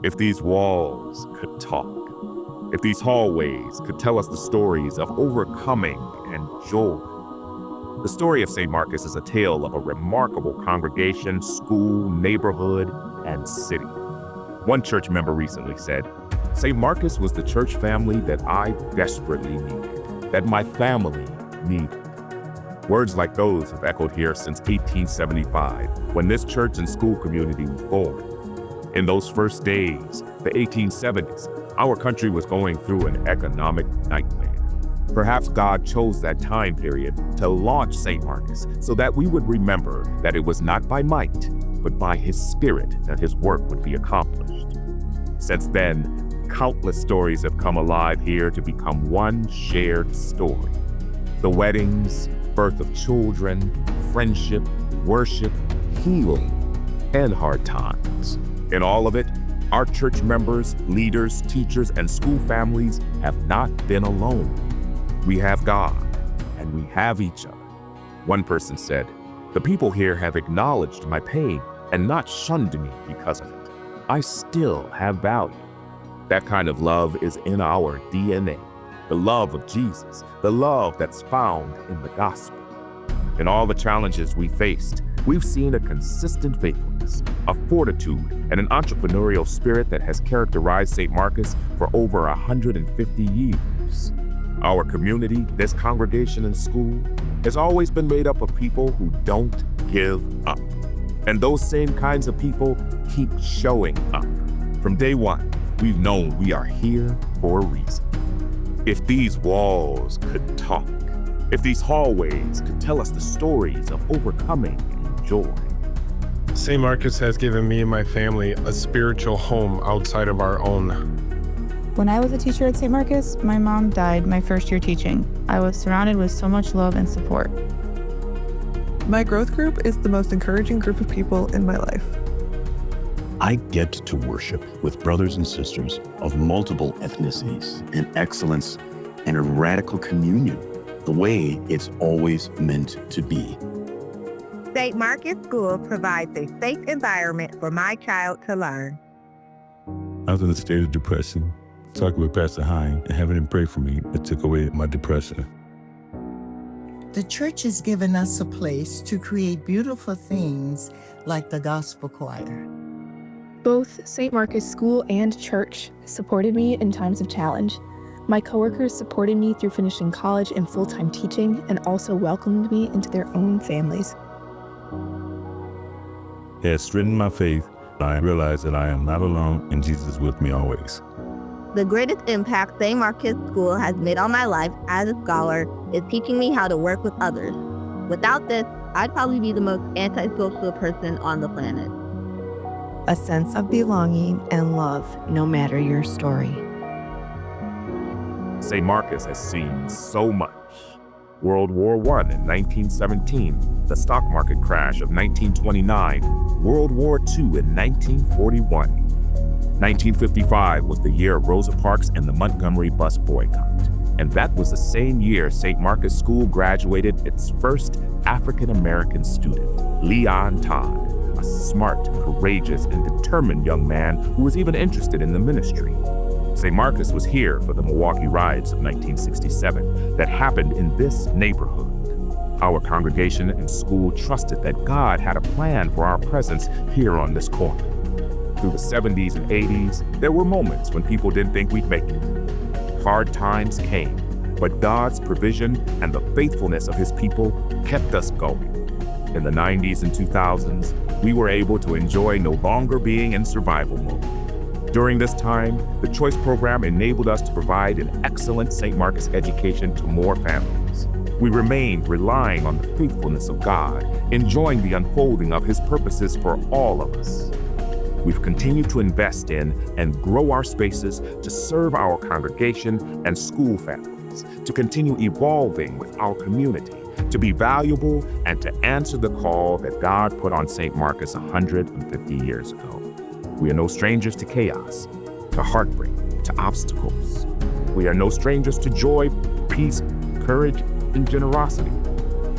If these walls could talk, if these hallways could tell us the stories of overcoming and joy. The story of St. Marcus is a tale of a remarkable congregation, school, neighborhood, and city. One church member recently said, St. Marcus was the church family that I desperately needed, that my family needed. Words like those have echoed here since 1875, when this church and school community was born. In those first days, the 1870s, our country was going through an economic nightmare. Perhaps God chose that time period to launch St. Marcus so that we would remember that it was not by might, but by His Spirit that His work would be accomplished. Since then, countless stories have come alive here to become one shared story. The weddings, birth of children, friendship, worship, healing, and hard times. In all of it, our church members, leaders, teachers, and school families have not been alone. We have God, and we have each other. One person said, the people here have acknowledged my pain and not shunned me because of it. I still have value. That kind of love is in our DNA. The love of Jesus, the love that's found in the gospel. In all the challenges we faced, we've seen a consistent faithfulness, a fortitude, and an entrepreneurial spirit that has characterized St. Marcus for over 150 years. Our community, this congregation and school, has always been made up of people who don't give up. And those same kinds of people keep showing up. From day one, we've known we are here for a reason. If these walls could talk, if these hallways could tell us the stories of overcoming and joy. St. Marcus has given me and my family a spiritual home outside of our own. When I was a teacher at St. Marcus, my mom died my first year teaching. I was surrounded with so much love and support. My growth group is the most encouraging group of people in my life. I get to worship with brothers and sisters of multiple ethnicities in excellence and a radical communion, the way it's always meant to be. St. Marcus School provides a safe environment for my child to learn. I was in a state of depression. Talking with Pastor Hine and having him pray for me, it took away my depression. The church has given us a place to create beautiful things like the gospel choir. Both St. Marcus School and church supported me in times of challenge. My coworkers supported me through finishing college and full-time teaching and also welcomed me into their own families. It has strengthened my faith. I realize that I am not alone and Jesus is with me always. The greatest impact St. Marcus School has made on my life as a scholar is teaching me how to work with others. Without this, I'd probably be the most antisocial person on the planet. A sense of belonging and love, no matter your story. St. Marcus has seen so much. World War I in 1917, the stock market crash of 1929, World War II in 1941. 1955 was the year of Rosa Parks and the Montgomery bus boycott. And that was the same year St. Marcus School graduated its first African-American student, Leon Todd, a smart, courageous, and determined young man who was even interested in the ministry. St. Marcus was here for the Milwaukee riots of 1967 that happened in this neighborhood. Our congregation and school trusted that God had a plan for our presence here on this corner. Through the 70s and 80s, there were moments when people didn't think we'd make it. Hard times came, but God's provision and the faithfulness of His people kept us going. In the 90s and 2000s, we were able to enjoy no longer being in survival mode. During this time, the Choice Program enabled us to provide an excellent St. Marcus education to more families. We remained relying on the faithfulness of God, enjoying the unfolding of His purposes for all of us. We've continued to invest in and grow our spaces to serve our congregation and school families, to continue evolving with our community, to be valuable, and to answer the call that God put on St. Marcus 150 years ago. We are no strangers to chaos, to heartbreak, to obstacles. We are no strangers to joy, peace, courage, and generosity.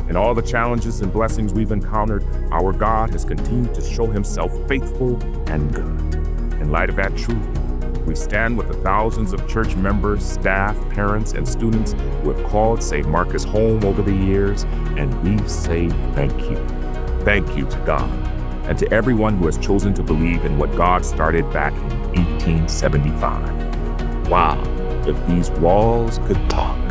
In all the challenges and blessings we've encountered, our God has continued to show Himself faithful and good. In light of that truth, we stand with the thousands of church members, staff, parents, and students who have called St. Marcus home over the years, and we say thank you. Thank you to God, and to everyone who has chosen to believe in what God started back in 1875. Wow, if these walls could talk.